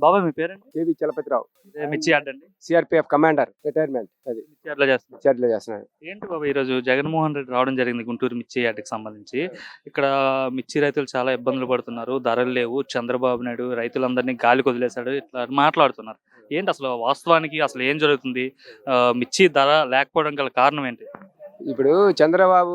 బాబాయ్ మీ పేరండి? కేవి చలపతిరావు, మిర్చి యార్డ్ అండి. CRPF commander, retirement. అది మిర్చి యార్డ్లో చేస్తున్నారు. చర్యలు చేస్తున్నాడు. ఏంటి బాబా ఈరోజు జగన్మోహన్ రెడ్డి రావడం జరిగింది గుంటూరు మిర్చి యార్డ్కి సంబంధించి. ఇక్కడ మిర్చి రైతులు చాలా ఇబ్బందులు పడుతున్నారు, ధరలు లేవు, చంద్రబాబు నాయుడు రైతులందరినీ గాలికి వదిలేశాడు, ఇట్లా మాట్లాడుతున్నారు. ఏంటి అసలు వాస్తవానికి అసలు ఏం జరుగుతుంది? మిర్చి ధర లేకపోవడం గల కారణం ఏంటి? ఇప్పుడు చంద్రబాబు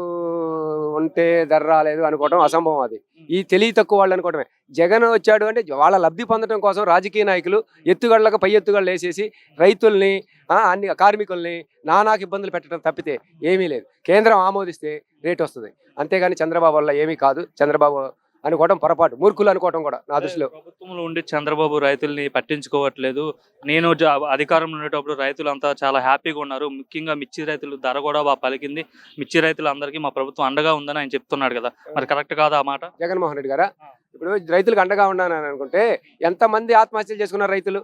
ఉంటే ధర రాలేదు అనుకోవడం అసంభవం. అది ఈ తెలివి తక్కువ వాళ్ళు అనుకోవడమే. జగన్ వచ్చాడు అంటే వాళ్ళ లబ్ధి పొందడం కోసం రాజకీయ నాయకులు ఎత్తుగడలకు పై ఎత్తుగడలు వేసేసి రైతుల్ని అన్ని కార్మికుల్ని నానాకు ఇబ్బందులు పెట్టడం తప్పితే ఏమీ లేదు. కేంద్రం ఆమోదిస్తే రేట్ వస్తుంది, అంతేగాని చంద్రబాబు వల్ల ఏమీ కాదు. చంద్రబాబు అనుకోవడం పొరపాటు, మూర్ఖులు అనుకోవడం కూడా నా దృష్టిలో. ప్రభుత్వంలో ఉండి చంద్రబాబు రైతుల్ని పట్టించుకోవట్లేదు. నేను అధికారంలో ఉండేటప్పుడు రైతులంతా చాలా హ్యాపీగా ఉన్నారు, ముఖ్యంగా మిర్చి రైతులు ధర కూడా బాగా పలికింది, మిర్చి రైతులందరికీ మా ప్రభుత్వం అండగా ఉందని ఆయన చెప్తున్నాడు కదా, మరి కరెక్ట్ కాదా ఆ మాట? జగన్మోహన్ రెడ్డి గారా ఇప్పుడు రైతులకు అండగా ఉన్నాను అనుకుంటే ఎంతమంది ఆత్మహత్యలు చేసుకున్నారు రైతులు?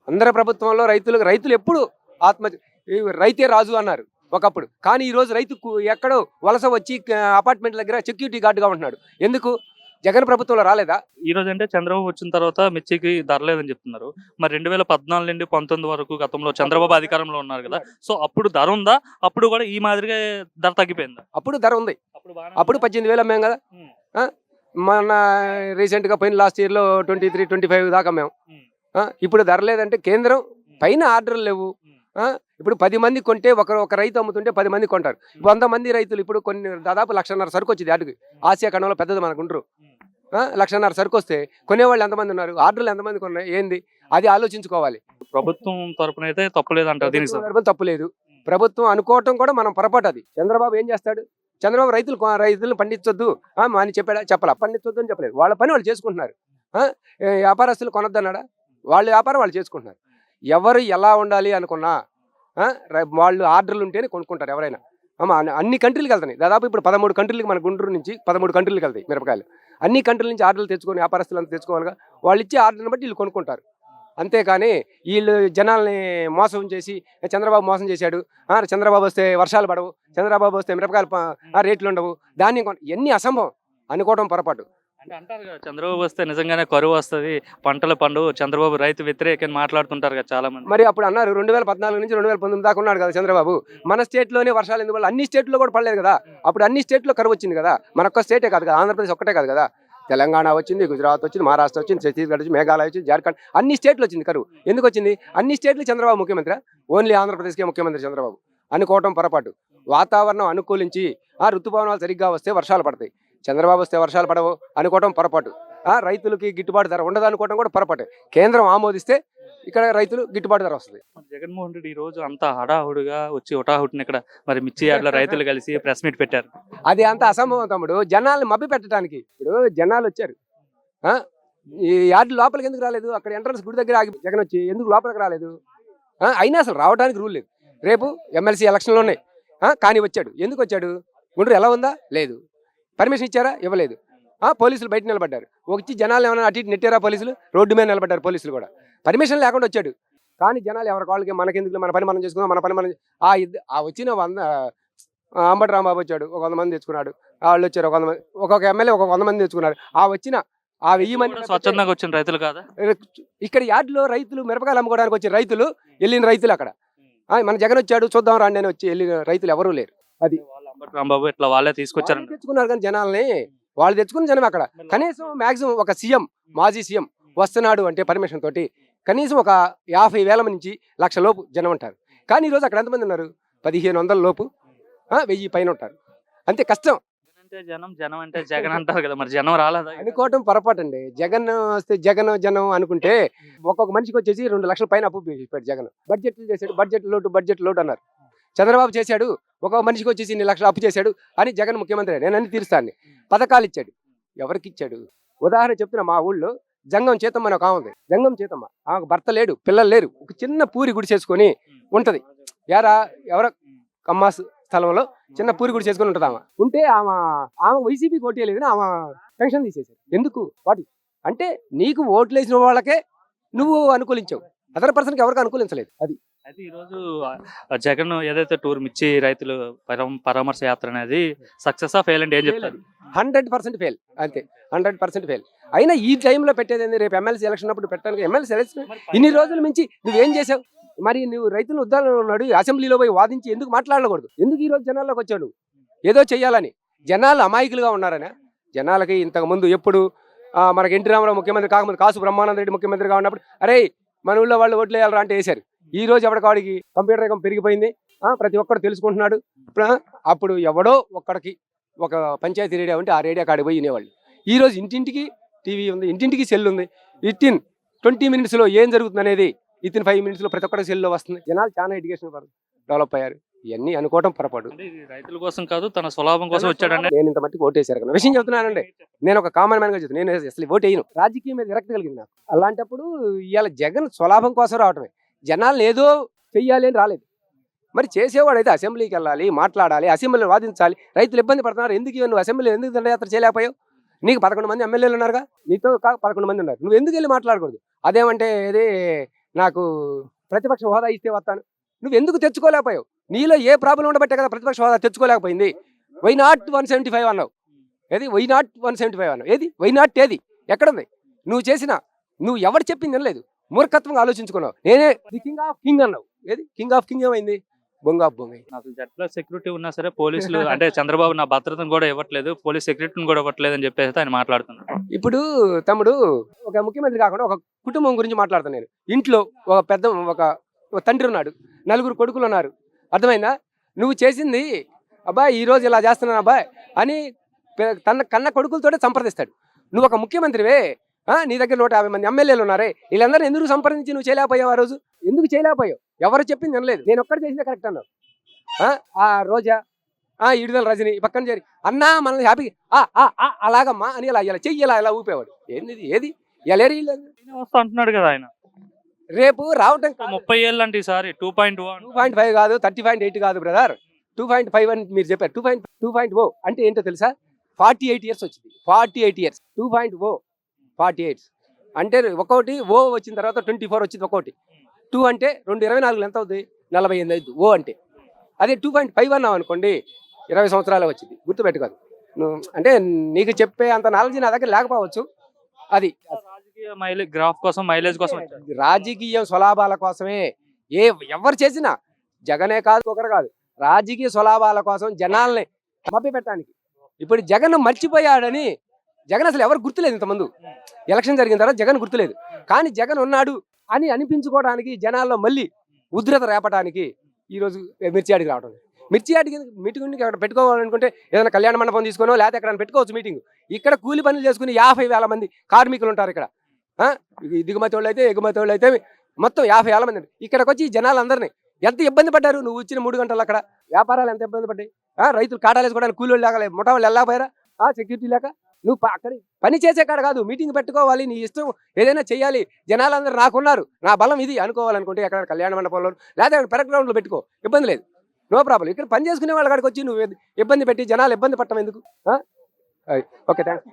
అందరి ప్రభుత్వంలో రైతులు ఎప్పుడు ఆత్మహత్య, రైతే రాజు అన్నారు ఒకప్పుడు. కానీ ఈ రోజు రైతు ఎక్కడో వలస వచ్చి అపార్ట్మెంట్ దగ్గర సెక్యూరిటీ గార్డుగా ఉంటున్నాడు. ఎందుకు? జగన్ ప్రభుత్వంలో రాలేదా? ఈ రోజు అంటే చంద్రబాబు వచ్చిన తర్వాత మిర్చికి ధర లేదని చెప్తున్నారు. మరి 2014 నుండి 19 వరకు గతంలో చంద్రబాబు అధికారంలో ఉన్నారు కదా, సో అప్పుడు ధర ఉందా? అప్పుడు కూడా ఈ మాదిరిగా ధర తగ్గిపోయిందా? అప్పుడు ధర ఉంది. అప్పుడు 18,000 అమ్మాం కదా. మన రీసెంట్ గా పోయిన లాస్ట్ ఇయర్ లో 23-25 దాకా అమ్మాం. ఇప్పుడు ధర లేదంటే కేంద్రం పైన ఆర్డర్లు లేవు. ఇప్పుడు 10 మంది కొంటే ఒక రైతు అమ్ముతుంటే 10 మంది కొంటారు. 100 మంది రైతులు ఇప్పుడు కొన్ని దాదాపు 1,50,000 సరుకు వచ్చింది అటుకు. ఆసియా ఖండంలో పెద్దది మన గుంటూరు. 1,50,000 సరుకు వస్తే కొనేవాళ్ళు ఎంతమంది ఉన్నారు? ఆర్డర్లు ఎంతమంది కొన్నాయి? ఏంది అది ఆలోచించుకోవాలి. ప్రభుత్వం తరపున అయితే తప్పులేదు అంటారు. దీనికి తప్పులేదు. ప్రభుత్వం అనుకోవటం కూడా మనం పొరపాటు. అది చంద్రబాబు ఏం చేస్తాడు? చంద్రబాబు రైతులను పండించొద్దు అని చెప్పాడా? చెప్పాల. పండించొద్దు అని చెప్పలేదు. వాళ్ళ పని వాళ్ళు చేసుకుంటున్నారు. వ్యాపారస్తులు కొనొద్దన్నాడా? వాళ్ళ వ్యాపారం వాళ్ళు చేసుకుంటున్నారు. ఎవరు ఎలా ఉండాలి అనుకున్నా వాళ్ళు ఆర్డర్లు ఉంటేనే కొనుక్కుంటారు ఎవరైనా. అన్ని కంట్రీలకు వెళ్తాయి. దాదాపు ఇప్పుడు 13 కంట్రీలకు, మన గుంటూరు నుంచి 13 కంట్రీలకు వెళ్తాయి మిరపకాయలు. అన్ని కంట్రీల నుంచి ఆర్డర్లు తెచ్చుకొని వ్యాపారస్తులు అంతా తెచ్చుకోవాలిగా. వాళ్ళు ఇచ్చే ఆర్డర్ని బట్టి వీళ్ళు కొనుక్కుంటారు. అంతేకాని వీళ్ళు జనాల్ని మోసం చేసి చంద్రబాబు మోసం చేశాడు, చంద్రబాబు వస్తే వర్షాలు పడవు, చంద్రబాబు వస్తే మిరపకాయలు రేట్లు ఉండవు, ధాన్యం ఎన్ని అసంభవం అనుకోవడం పొరపాటు. అంటే అంటారు కదా, చంద్రబాబు వస్తే నిజంగానే కరువు వస్తుంది, పంటల పండు, చంద్రబాబు రైతు వ్యతిరేకని మాట్లాడుతుంటారు కదా చాలా మంది. మరి అప్పుడు అన్నారు 2014 నుంచి 2019 దాకా ఉన్నాడు కదా చంద్రబాబు. మన స్టేట్లోనే వర్షాలు ఎందుకు? అన్ని స్టేట్లో కూడా పడలేదు కదా. అప్పుడు అన్ని స్టేట్లో కరువు వచ్చింది కదా. మనొక్క స్టేటే కాదు కదా, ఆంధ్రప్రదేశ్ ఒక్కటే కాదు కదా. తెలంగాణ వచ్చింది, గుజరాత్ వచ్చింది, మహారాష్ట్ర వచ్చింది, ఛత్తీస్గఢ్ వచ్చింది, మేఘాలయ వచ్చింది, జార్ఖండ్, అన్ని స్టేట్లు వచ్చింది కరువు. ఎందుకు వచ్చింది? అన్ని స్టేట్లు చంద్రబాబు ముఖ్యమంత్రి, ఓన్లీ ఆంధ్రప్రదేశ్కే ముఖ్యమంత్రి చంద్రబాబు అనుకోవటం పొరపాటు. వాతావరణం అనుకూలించి ఋతుపవనాలు సరిగ్గా వస్తే వర్షాలు పడతాయి, చంద్రబాబు వస్తే వర్షాలు పడవు అనుకోవడం పొరపాటు. రైతులకి గిట్టుబాటు ధర ఉండదు అనుకోవడం కూడా పొరపాటు. కేంద్రం ఆమోదిస్తే ఇక్కడ రైతులు గిట్టుబాటు ధర వస్తుంది. జగన్మోహన్ రెడ్డి ఈ రోజు అంతా హడాహుడిగా వచ్చి హుటాహుటిని ఇక్కడ మరి మిర్చి యార్డ్లో రైతులు కలిసి ప్రెస్ మీట్ పెట్టారు. అది అంత అసంభవం తమ్ముడు. జనాల్ని మభ్య పెట్టడానికి. ఇప్పుడు జనాలు వచ్చారు, ఈ యార్డు లోపలికి ఎందుకు రాలేదు? అక్కడ ఎంట్రన్స్ గుడి దగ్గర ఆగి జగన్ వచ్చి ఎందుకు లోపలికి రాలేదు? అయినా అసలు రావడానికి రూల్ లేదు. రేపు ఎమ్మెల్సీ ఎలక్షన్లు ఉన్నాయి కానీ వచ్చాడు. ఎందుకు వచ్చాడు? గుంటూరు ఎలా ఉందా? లేదు. పర్మిషన్ ఇచ్చారా? ఇవ్వలేదు. పోలీసులు బయట నిలబడ్డారు. వచ్చి జనాలు ఏమైనా అటు ఇటు నెట్టారా? పోలీసులు రోడ్డు మీద నిలబడ్డారు. పోలీసులు కూడా పర్మిషన్ లేకుండా వచ్చాడు. కానీ జనాలు ఎవరి వాళ్ళకి మనకెందుకు, మన పని మనం చేసుకుందాం, మన పని మనం. వచ్చిన 100 అంబటి రాంబాబు వచ్చాడు, ఒక 100 మంది తెచ్చుకున్నాడు. వాళ్ళు వచ్చారు, ఒక 100 మంది, ఒక్కొక్క ఎమ్మెల్యే ఒక 100 మంది తెచ్చుకున్నారు. వచ్చిన 1000 మంది స్వచ్ఛందంగా వచ్చిన రైతులు కాదా? ఇక్కడ యార్డులో రైతులు మిరపకాయలు అమ్ముకోవడానికి వచ్చిన రైతులు, వెళ్ళిన రైతులు అక్కడ. మన జగన్ వచ్చాడు చూద్దాం రాండి అని వచ్చి వెళ్ళిన రైతులు ఎవరూ లేరు. అది రాంబాబు ఇట్లా వాళ్ళే తీసుకొచ్చారు, తెచ్చుకున్నారు. కానీ జనాల్ని వాళ్ళు తెచ్చుకున్న జనం అక్కడ కనీసం మాక్సిమం ఒక సీఎం, మాజీ సీఎం వస్తున్నాడు అంటే పర్మిషన్ తోటి కనీసం ఒక 50,000 నుంచి 1,00,000 లోపు జనం ఉంటారు. కానీ ఈరోజు అక్కడ ఎంతమంది ఉన్నారు? 1,500 లోపు, 1000 పైన ఉంటారు. అంతే కష్టం. జనం అంటే జగన్ అంటారు కదా, మరి జనం రాలేదా అనుకోవటం పొరపాటు అండి. జగన్ వస్తే జనం అనుకుంటే ఒక్కొక్క మనిషికి వచ్చేసి 2 లక్షల పైన అప్పు పెట్టాడు జగన్. బడ్జెట్లు చేశాడు, బడ్జెట్ లోటు అన్నారు. చంద్రబాబు చేశాడు, ఒక మనిషికి వచ్చేసి 2 లక్షలు అప్పు చేశాడు అని జగన్ ముఖ్యమంత్రి నేను అన్ని తీరుస్తాను. పథకాలు ఇచ్చాడు. ఎవరికి ఇచ్చాడు? ఉదాహరణ చెప్తున్నా, మా ఊళ్ళో జంగం చేతమ్మ అని ఒక ఆమె ఉంది. జంగం చేతమ్మ ఆమెకు భర్త లేడు, పిల్లలు లేరు, ఒక చిన్న పూరి గుడి చేసుకొని ఉంటది. ఎవరో కమ్మాస్ స్థలంలో చిన్న పూరి గుడి చేసుకొని ఉంటుంది. ఆమె ఉంటే ఆమె వైసీపీ ఓటేయలేదు, ఆమె పెన్షన్ తీసేశారు. ఎందుకు? వాటి అంటే నీకు ఓట్లు వేసిన వాళ్ళకే నువ్వు అనుకూలించావు, అదర్ పర్సన్కి ఎవరికి అనుకూలించలేదు. అది అయితే ఈరోజు జగన్ ఏదైతే టూర్ మిర్చి రైతులు పరామర్శ యాత్ర అనేది సక్సెస్ ఫెయిల్ అంటే ఏం చెప్తారు? 100% ఫెయిల్. అంతే, 100% ఫెయిల్. అయినా ఈ టైంలో పెట్టేది ఏంది? రేపు ఎమ్మెల్సీ ఎలక్షన్ అప్పుడు పెట్టడానికి ఎమ్మెల్సీ ఎలక్షన్ ఇన్ని రోజుల నుంచి నువ్వేం చేసావు? మరి నువ్వు రైతులు ఉద్దానం ఉన్నాడు అసెంబ్లీలో పోయి వాదించి ఎందుకు మాట్లాడకూడదు? ఎందుకు ఈ రోజు జనాల్లోకి వచ్చావు నువ్వు? ఏదో చెయ్యాలని. జనాలు అమాయకులుగా ఉన్నారనే. జనాలకి ఇంతకుముందు ఎప్పుడు మనకి ఎన్టీ రామారావు ముఖ్యమంత్రి కాకముందు కాసు బ్రహ్మానంద రెడ్డి ముఖ్యమంత్రిగా ఉన్నప్పుడు అరే మన ఊళ్ళో వాళ్ళు ఓట్లు వేయాలరా అంటే వేశారు. ఈ రోజు ఎవడికాడికి కంప్యూటర్ యుగం పెరిగిపోయింది. ప్రతి ఒక్కడు తెలుసుకుంటున్నాడు. అప్పుడు ఎవడో ఒక్కడికి ఒక పంచాయతీ రేడియో ఉంటే ఆ రేడియో కాడికి పోయి వినేవాళ్ళు. ఈ రోజు ఇంటింటికి టీవీ ఉంది, ఇంటింటికి సెల్ ఉంది. 20 minutesలో ఏం జరుగుతుంది అనేది 5 minutesలో ప్రతి ఒక్కటి సెల్లో వస్తుంది. జనాలు చాలా ఎడ్యుకేషన్ డెవలప్ అయ్యారు. ఇవన్నీ అనుకోవడం పొరపాటు. అంటే ఇది రైతుల కోసం కాదు, తన స్వలాభం కోసం వచ్చాడండి. నేను ఇంత మట్టికి ఓటేశారు కదా విషయం చెప్తున్నానండి. నేను ఒక కామన్ మ్యాన్ గా చెప్తాను. నేను అసలు ఓటు వేయను. రాజకీయం మీద విరక్తి కలిగింది నాకు. అలాంటప్పుడు ఇవాళ జగన్ స్వలాభం కోసం రావటమే. జనాలను ఏదో చెయ్యాలి అని రాలేదు. మరి చేసేవాడు అయితే అసెంబ్లీకి వెళ్ళాలి, మాట్లాడాలి, అసెంబ్లీలో వాదించాలి. రైతులు ఇబ్బంది పడుతున్నారు, ఎందుకు నువ్వు అసెంబ్లీలో ఎందుకు దండయాత్ర చేయలేకపోయావు? నీకు 11 మంది ఎమ్మెల్యేలు ఉన్నారుగా, నీతో 11 మంది ఉన్నారు. నువ్వు ఎందుకు వెళ్ళి మాట్లాడకూడదు? అదేమంటే ఏది నాకు ప్రతిపక్ష హోదా ఇస్తే వస్తాను. నువ్వు ఎందుకు తెచ్చుకోలేకపోయావు? నీలో ఏ ప్రాబ్లం ఉండబట్టే కదా ప్రతిపక్ష హోదా తెచ్చుకోలేకపోయింది. వై నాట్ 175 అన్నావు. ఏది వై నాట్ 175 అన్నావు? ఏది వై నాట్ ఏది ఎక్కడుంది? నువ్వు ఎవరు చెప్పింది అనలేదు. మూర్ఖత్వంగా ఆలోచించుకున్నావు. నేనే ది కింగ్ ఆఫ్ కింగ్ అన్నావు. ఏది కింగ్ ఆఫ్ కింగ్ ఏమైంది? బొంగ బొంగ. అసలు జట్ల సెక్యూరిటీ ఉన్నా సరే పోలీసులు అంటే చంద్రబాబు నా భద్రతను కూడా ఇవ్వట్లేదు, పోలీస్ సెక్యూరిటీని కూడా ఇవ్వట్లేదు అని చెప్పేసి ఆయన మాట్లాడుతున్నారు. ఇప్పుడు తమ్ముడు ఒక ముఖ్యమంత్రి కాకుండా ఒక కుటుంబం గురించి మాట్లాడతాను నేను. ఇంట్లో ఒక తండ్రి ఉన్నాడు, 4 కొడుకులు ఉన్నారు. అర్థమైందా? నువ్వు చేసింది అబ్బాయి ఈ రోజు ఇలా చేస్తున్నాను అబ్బాయి అని తన కన్న కొడుకులతోనే సంప్రదిస్తాడు. నువ్వు ఒక ముఖ్యమంత్రివే, నీ దగ్గర 150 మంది ఎమ్మెల్యేలు ఉన్నారే, వీళ్ళందరూ ఎందుకు సంప్రదించి నువ్వు చేయలేకపోయావు? ఆ రోజు ఎందుకు చేయలేకపోయావు? ఎవరు చెప్పింది అనలేదు. నేను ఒక్కటి చేసిందే కరెక్ట్ అన్నావు. ఆ రోజా ఇడుదల రజని పక్కన చేరి అన్నా మనల్ని హ్యాపీ అలాగమ్మా అని ఇలా చెయ్యి ఇలా ఊపేవాడు. ఏది ఇలా వస్తా అంటున్నాడు కదా ఆయన. రేపు రావటం 30 ఏళ్ళు అంటే ఈసారి 2.5 కాదు, 30.8 కాదు బ్రదర్, 2.5 అని మీరు చెప్పారు. 2.0 అంటే ఏంటో తెలుసా? 48 years వచ్చింది. 48 years 2.0 48 అంటే ఒకటి ఓ వచ్చిన తర్వాత 24 వచ్చింది. ఒకటి 2 అంటే 2 24 ఎంత అవుతుంది? 48 అవుతుంది ఓ అంటే. అదే 2.5 అన్నావు అనుకోండి 20 సంవత్సరాలు వచ్చింది. గుర్తుపెట్టుకోదు. అంటే నీకు చెప్పే అంత నాలెడ్జ్ నా దగ్గర లేకపోవచ్చు. అది రాజకీయ గ్రాఫ్ కోసం, మైలేజ్ కోసం, రాజకీయ స్వలాభాల కోసమే ఎవరు చేసినా, జగనే కాదు ఒకరు కాదు, రాజకీయ స్వలాభాల కోసం జనాల్ని మభ్యపెట్టడానికి. ఇప్పుడు జగన్ మర్చిపోయాడని జగన్ అసలు ఎవరు గుర్తులేదు. ఇంతమంది ఎలక్షన్ జరిగిన తర్వాత జగన్ గుర్తులేదు. కానీ జగన్ ఉన్నాడు అని అనిపించుకోవడానికి, జనాల్లో మళ్ళీ ఉద్రత రేపడానికి ఈరోజు మిర్చి ఆడికి రావడం. మిర్చి ఆడికి మీటింగ్ అక్కడ పెట్టుకోవాలనుకుంటే ఏదైనా కళ్యాణ మండపం తీసుకునో లేకపోతే ఎక్కడ పెట్టుకోవచ్చు మీటింగ్. ఇక్కడ కూలి పనులు చేసుకుని 50,000 మంది కార్మికులు ఉంటారు ఇక్కడ. దిగుమతి వాళ్ళు అయితే ఎగుమతి వాళ్ళు అయితే మొత్తం 50,000 మంది. ఇక్కడికి వచ్చి జనాలందరినీ ఎంత ఇబ్బంది పడ్డారు. నువ్వు వచ్చిన 3 గంటలు అక్కడ వ్యాపారాలు ఎంత ఇబ్బంది పడ్డాయి. రైతులు కాటాలు వేసుకోవడానికి కూలి వాళ్ళు లేక ముఠా వాళ్ళు వెళ్ళకపోయారా? సెక్యూరిటీ లేక. నువ్వు అక్కడ పని చేసే కాడ కాదు, మీటింగ్ పెట్టుకోవాలి, నీ ఇష్టం ఏదైనా చేయాలి. జనాలందరూ నాకున్నారు, నా బలం ఇది అనుకోవాలనుకుంటే ఎక్కడ కళ్యాణ మండపంలో లేదా పెరట్ గ్రౌండ్లో పెట్టుకో, ఇబ్బంది లేదు, నో ప్రాబ్లం. ఇక్కడ పని చేసుకునే వాళ్ళ కాడికి వచ్చి నువ్వు ఇబ్బంది పెట్టి జనాలు ఇబ్బంది పట్టడం ఎందుకు? Okay, thanks.